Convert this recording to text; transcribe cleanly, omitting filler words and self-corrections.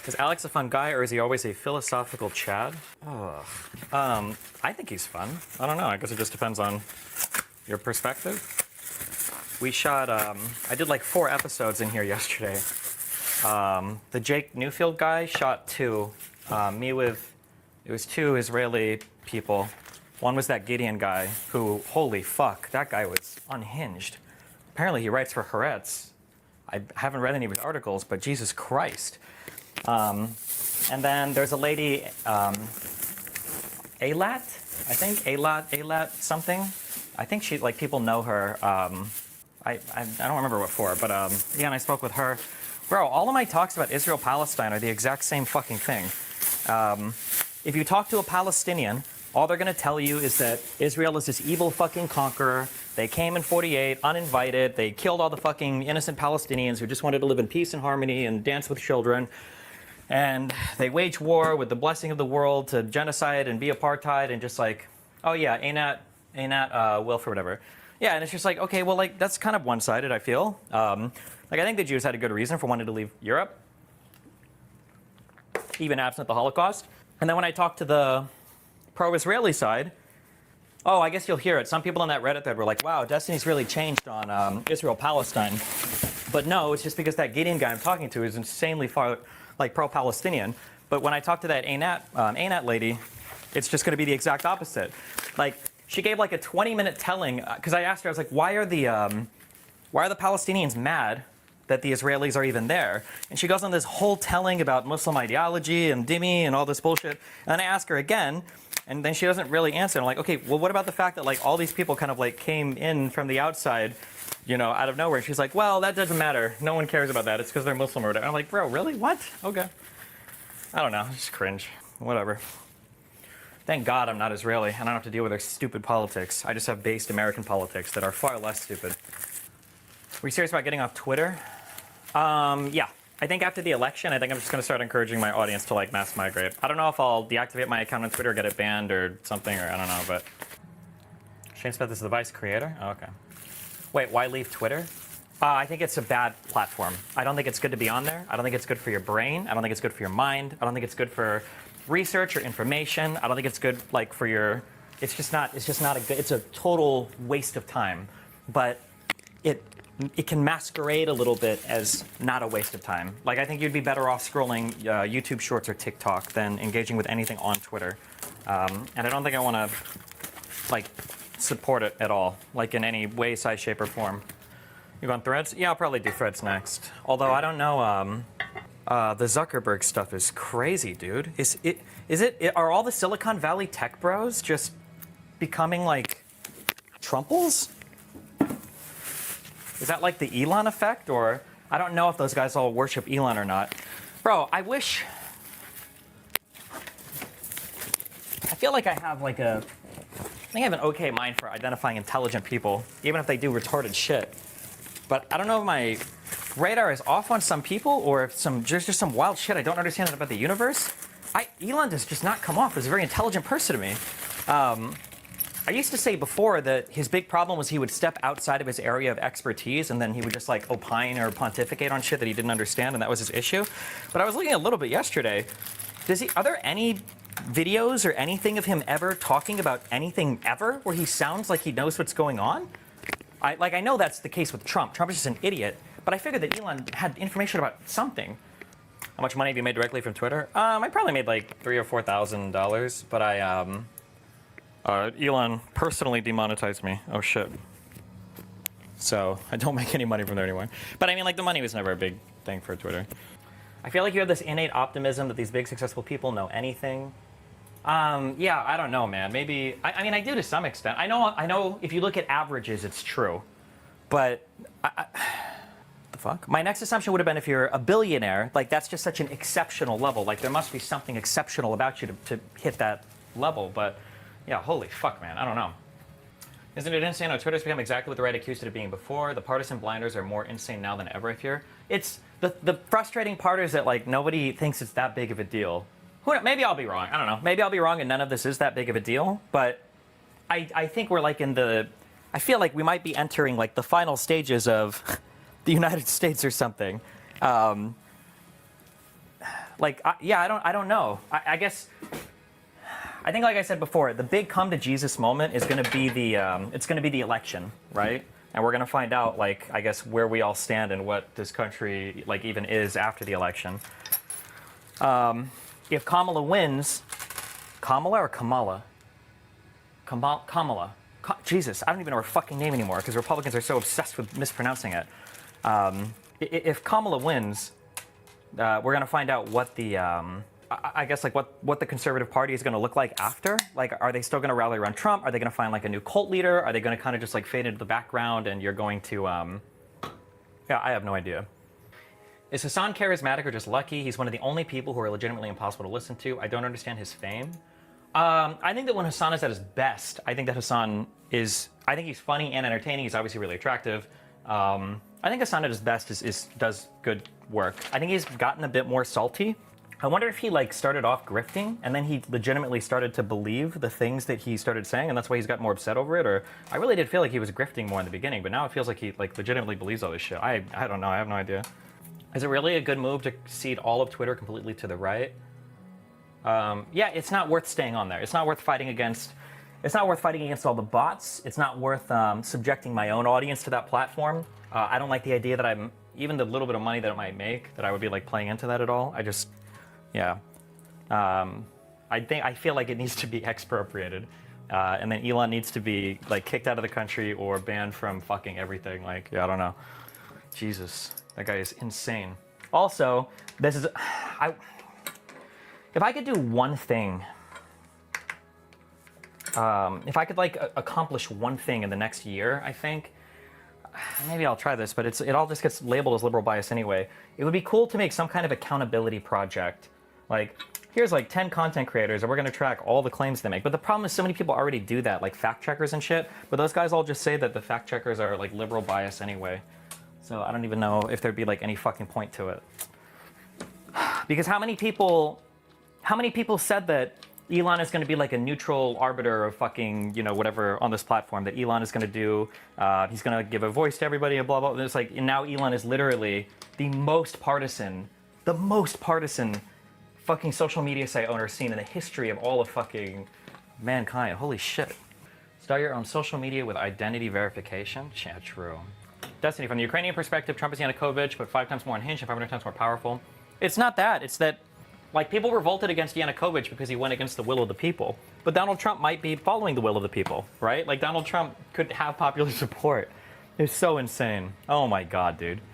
Is Alex a fun guy, or is he always a philosophical Chad? Ugh. I think he's fun. I don't know. I guess it just depends on your perspective. We shot, I did like 4 episodes in here yesterday. The Jake Newfield guy shot 2. It was 2 Israeli people. One was that Gideon guy who, holy fuck, that guy was unhinged. Apparently he writes for Haaretz. I haven't read any of his articles, but Jesus Christ. And then there's a lady, Eilat, I think, Eilat something. I think she, like, people know her. I don't remember what for, but yeah, and I spoke with her. Bro, all of my talks about Israel-Palestine are the exact same fucking thing. If you talk to a Palestinian, all they're going to tell you is that Israel is this evil fucking conqueror. They came in 48, uninvited. They killed all the fucking innocent Palestinians who just wanted to live in peace and harmony and dance with children. And they wage war with the blessing of the world to genocide and be apartheid and just like, oh yeah, ain't Wilf or whatever. Yeah, and it's just like, okay, well, like, that's kind of one-sided, I feel. Like, I think the Jews had a good reason for wanting to leave Europe, even absent the Holocaust. And then when I talked to the pro-Israeli side, oh, I guess you'll hear it. Some people on that Reddit thread were like, wow, Destiny's really changed on Israel-Palestine. But no, it's just because that Gideon guy I'm talking to is insanely far, like, pro-Palestinian. But when I talked to that Einat lady, it's just going to be the exact opposite. Like, she gave like a 20-minute telling, because I asked her, I was like, why are the Palestinians mad that the Israelis are even there? And she goes on this whole telling about Muslim ideology and dhimmi and all this bullshit. And then I ask her again, and then she doesn't really answer. I'm like, okay, well, what about the fact that like all these people kind of like came in from the outside, you know, out of nowhere? And she's like, well, that doesn't matter. No one cares about that. It's because they're Muslim or whatever. I'm like, bro, really? What? Okay. I don't know. Just cringe. Whatever. Thank God I'm not Israeli. I don't have to deal with their stupid politics. I just have based American politics that are far less stupid. Were you serious about getting off Twitter? Yeah. I think after the election, I think I'm just going to start encouraging my audience to like mass migrate. I don't know if I'll deactivate my account on Twitter or get it banned or something, or I don't know, but... Shane Smith is the vice creator? Oh, okay. Wait, why leave Twitter? I think it's a bad platform. I don't think it's good to be on there. I don't think it's good for your brain. I don't think it's good for your mind. I don't think it's good for research or information. I don't think it's good like for your, it's just not a good, it's a total waste of time. But it can masquerade a little bit as not a waste of time. Like, I think you'd be better off scrolling YouTube Shorts or TikTok than engaging with anything on Twitter. And I don't think I want to like support it at all, like in any way, size, shape, or form. You go on Threads? Yeah, I'll probably do Threads next. Although I don't know. The Zuckerberg stuff is crazy, dude. Are all the Silicon Valley tech bros just becoming like Trumples? Is that like the Elon effect? Or I don't know if those guys all worship Elon or not. Bro, I feel like I have like I think I have an okay mind for identifying intelligent people, even if they do retarded shit. But I don't know if my radar is off on some people or if there's just some wild shit I don't understand about the universe. Elon does just not come off as a very intelligent person to me. I used to say before that his big problem was he would step outside of his area of expertise and then he would just like opine or pontificate on shit that he didn't understand, and that was his issue. But I was looking a little bit yesterday. Are there any videos or anything of him ever talking about anything ever where he sounds like he knows what's going on? I know that's the case with Trump. Trump is just an idiot. But I figured that Elon had information about something. How much money have you made directly from Twitter? I probably made like $3,000 or $4,000, but Elon personally demonetized me. Oh shit. So I don't make any money from there anymore. But I mean, like, the money was never a big thing for Twitter. I feel like you have this innate optimism that these big successful people know anything. Yeah, I don't know, man. Maybe, I mean, I do to some extent. I know if you look at averages, it's true. But, the fuck? My next assumption would have been if you're a billionaire, like, that's just such an exceptional level. Like, there must be something exceptional about you to hit that level. But, yeah, holy fuck, man. I don't know. Isn't it insane how Twitter's become exactly what the right accused it of being before? The partisan blinders are more insane now than ever, I fear. It's, the frustrating part is that, like, nobody thinks it's that big of a deal. Maybe I'll be wrong. I don't know. Maybe I'll be wrong and none of this is that big of a deal. But I think we're like I feel like we might be entering like the final stages of the United States or something. Like, I don't know. I guess, I think, like I said before, the big come to Jesus moment is going to be it's going to be the election, right? And we're going to find out, like, I guess, where we all stand and what this country, like, even is after the election. If Kamala wins, Kamala or Kamala? Kamala. Jesus, I don't even know her fucking name anymore because Republicans are so obsessed with mispronouncing it. If Kamala wins, we're going to find out what the, I guess, like, what the Conservative Party is going to look like after. Like, are they still going to rally around Trump? Are they going to find, like, a new cult leader? Are they going to kind of just, like, fade into the background and you're going to, yeah, I have no idea. Is Hassan charismatic or just lucky? He's one of the only people who are legitimately impossible to listen to. I don't understand his fame. I think that when Hassan is at his best, I think that Hassan is, I think he's funny and entertaining. He's obviously really attractive. I think Hassan at his best does good work. I think he's gotten a bit more salty. I wonder if he, like, started off grifting and then he legitimately started to believe the things that he started saying and that's why he's got more upset over it. Or I really did feel like he was grifting more in the beginning, but now it feels like he, like, legitimately believes all this shit. I don't know. I have no idea. Is it really a good move to cede all of Twitter completely to the right? Yeah, it's not worth staying on there. It's not worth fighting against. It's not worth fighting against all the bots. It's not worth subjecting my own audience to that platform. I don't like the idea that I'm, even the little bit of money that it might make, that I would be, like, playing into that at all. I just, yeah. I feel like it needs to be expropriated. And then Elon needs to be, like, kicked out of the country or banned from fucking everything. Like, yeah, I don't know. Jesus, that guy is insane. Also, this is, if I could do one thing, if I could, like, accomplish one thing in the next year, I think, maybe I'll try this, but it all just gets labeled as liberal bias anyway. It would be cool to make some kind of accountability project. Like, here's, like, 10 content creators, and we're going to track all the claims they make. But the problem is so many people already do that, like fact checkers and shit. But those guys all just say that the fact checkers are, like, liberal bias anyway. So I don't even know if there'd be, like, any fucking point to it. Because how many people said that Elon is going to be, like, a neutral arbiter of fucking, you know, whatever on this platform, that Elon is going to do, he's going to give a voice to everybody and blah, blah, blah. It's like, and now Elon is literally the most partisan fucking social media site owner seen in the history of all of fucking mankind. Holy shit. Start your own social media with identity verification? Yeah, true. Destiny, from the Ukrainian perspective, Trump is Yanukovych, but 5 times more unhinged and 500 times more powerful. It's not that. It's that, like, people revolted against Yanukovych because he went against the will of the people. But Donald Trump might be following the will of the people, right? Like, Donald Trump could have popular support. It's so insane. Oh my God, dude.